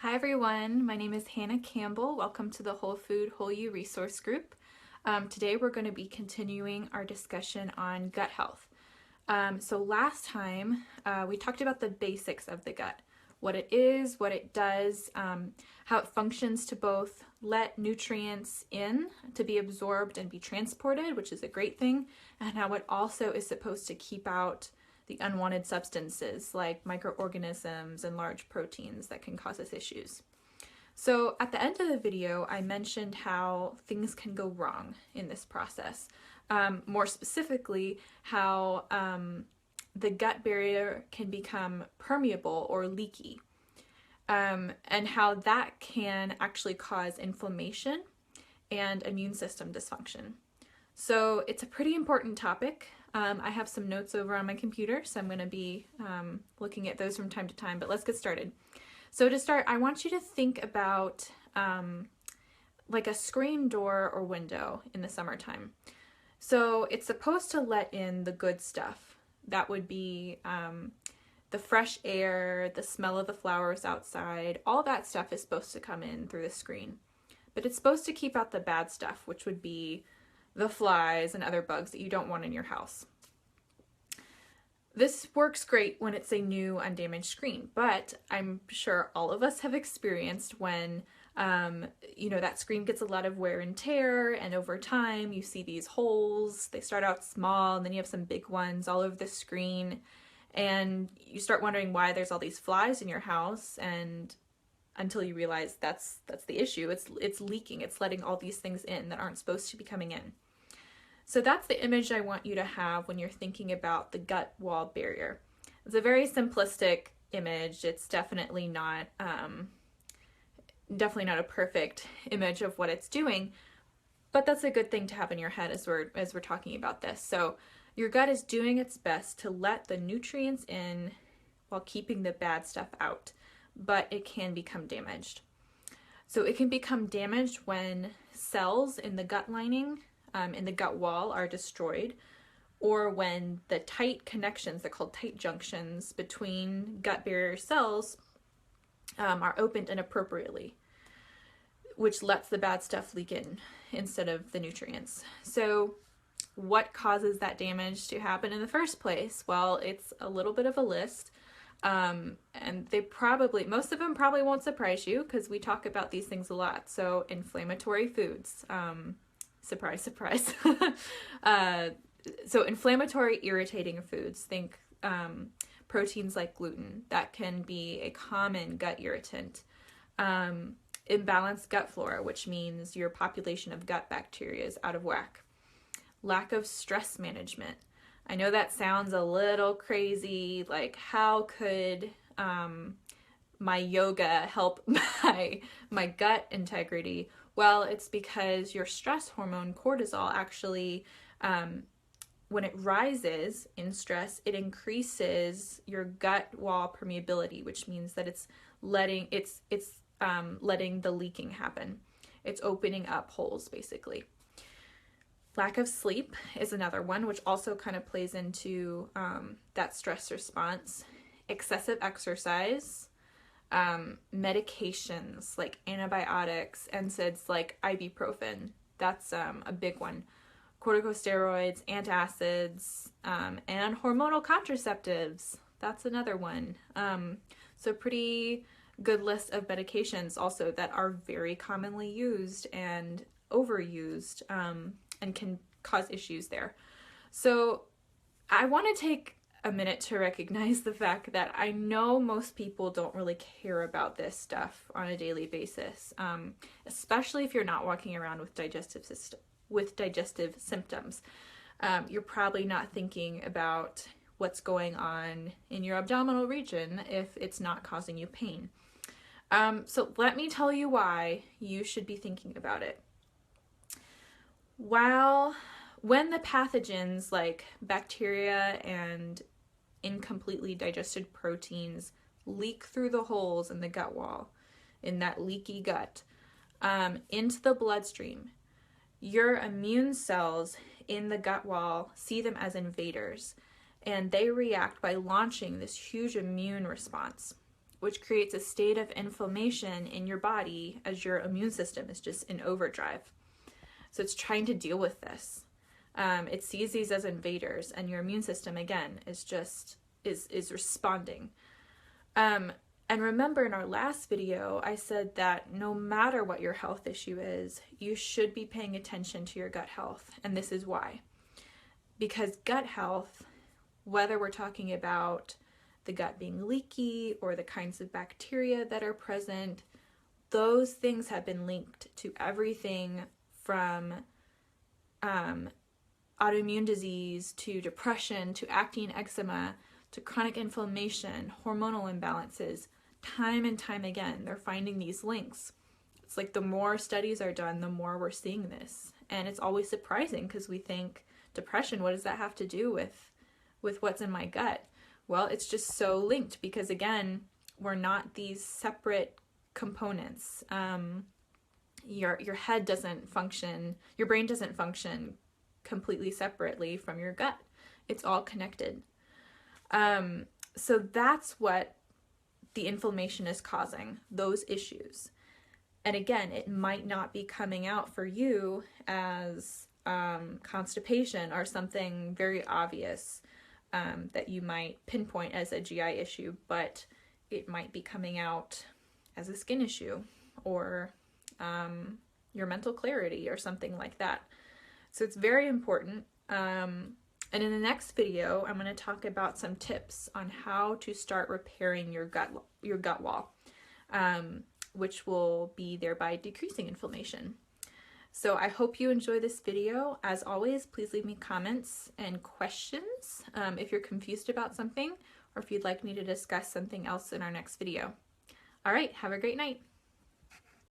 Hi everyone, my name is Hannah Campbell. Welcome to the Whole Food, Whole You Resource Group. Today we're going to be continuing our discussion on gut health. So last time we talked about the basics of the gut, what it is, what it does, how it functions to both let nutrients in to be absorbed and be transported, which is a great thing, and how it also is supposed to keep out the unwanted substances like microorganisms and large proteins that can cause us issues. So at the end of the video, I mentioned how things can go wrong in this process. More specifically, how the gut barrier can become permeable or leaky, and how that can actually cause inflammation and immune system dysfunction. So it's a pretty important topic. I have some notes over on my computer, so I'm going to be looking at those from time to time, but let's get started. So to start, I want you to think about like a screen door or window in the summertime. So it's supposed to let in the good stuff. That would be the fresh air, the smell of the flowers outside, all that stuff is supposed to come in through the screen. But it's supposed to keep out the bad stuff, which would be the flies and other bugs that you don't want in your house. This works great when it's a new undamaged screen, but I'm sure all of us have experienced when that screen gets a lot of wear and tear, and over time you see these holes. They start out small and then you have some big ones all over the screen, and you start wondering why there's all these flies in your house, and until you realize that's the issue. It's leaking. It's letting all these things in that aren't supposed to be coming in. So that's the image I want you to have when you're thinking about the gut wall barrier. It's a very simplistic image. It's definitely not a perfect image of what it's doing, but that's a good thing to have in your head as we're talking about this. So your gut is doing its best to let the nutrients in while keeping the bad stuff out, but it can become damaged. So it can become damaged when cells in the gut lining, in the gut wall, are destroyed, or when the tight connections, they're called tight junctions, between gut barrier cells are opened inappropriately, which lets the bad stuff leak in instead of the nutrients. So what causes that damage to happen in the first place? Well, it's a little bit of a list. And most of them probably won't surprise you because we talk about these things a lot. So inflammatory foods, surprise, surprise. So inflammatory, irritating foods, think proteins like gluten. That can be a common gut irritant. Imbalanced gut flora, which means your population of gut bacteria is out of whack. Lack of stress management. I know that sounds a little crazy, like how could my yoga help my gut integrity? Well, it's because your stress hormone cortisol actually, when it rises in stress, it increases your gut wall permeability, which means that it's letting the leaking happen. It's opening up holes, basically. Lack of sleep is another one, which also kind of plays into that stress response. Excessive exercise, medications like antibiotics, NSAIDs like ibuprofen. That's a big one. Corticosteroids, antacids, and hormonal contraceptives. That's another one. So pretty good list of medications also that are very commonly used and overused, and can cause issues there. So I want to take a minute to recognize the fact that I know most people don't really care about this stuff on a daily basis, especially if you're not walking around with digestive symptoms. You're probably not thinking about what's going on in your abdominal region if it's not causing you pain. So let me tell you why you should be thinking about it. When the pathogens like bacteria and incompletely digested proteins leak through the holes in the gut wall, in that leaky gut, into the bloodstream, your immune cells in the gut wall see them as invaders, and they react by launching this huge immune response. which creates a state of inflammation in your body as your immune system is just in overdrive. So it's trying to deal with this. It sees these as invaders, and your immune system, again, is responding. And remember, in our last video, I said that no matter what your health issue is, you should be paying attention to your gut health. And this is why. Because gut health, whether we're talking about the gut being leaky or the kinds of bacteria that are present, those things have been linked to everything from autoimmune disease to depression to acne and eczema to chronic inflammation, hormonal imbalances. Time and time again, they're finding these links. It's like the more studies are done, the more we're seeing this. And it's always surprising because we think, depression, what does that have to do with what's in my gut? Well, it's just so linked because, again, we're not these separate components. Your head doesn't function, your brain doesn't function completely separately from your gut. It's all connected. So that's what the inflammation is causing, those issues. And again, it might not be coming out for you as constipation or something very obvious that you might pinpoint as a GI issue, but it might be coming out as a skin issue or your mental clarity or something like that. So it's very important. And in the next video, I'm going to talk about some tips on how to start repairing your gut wall, which will be thereby decreasing inflammation. So I hope you enjoy this video. As always, please leave me comments and questions if you're confused about something or if you'd like me to discuss something else in our next video. All right, have a great night.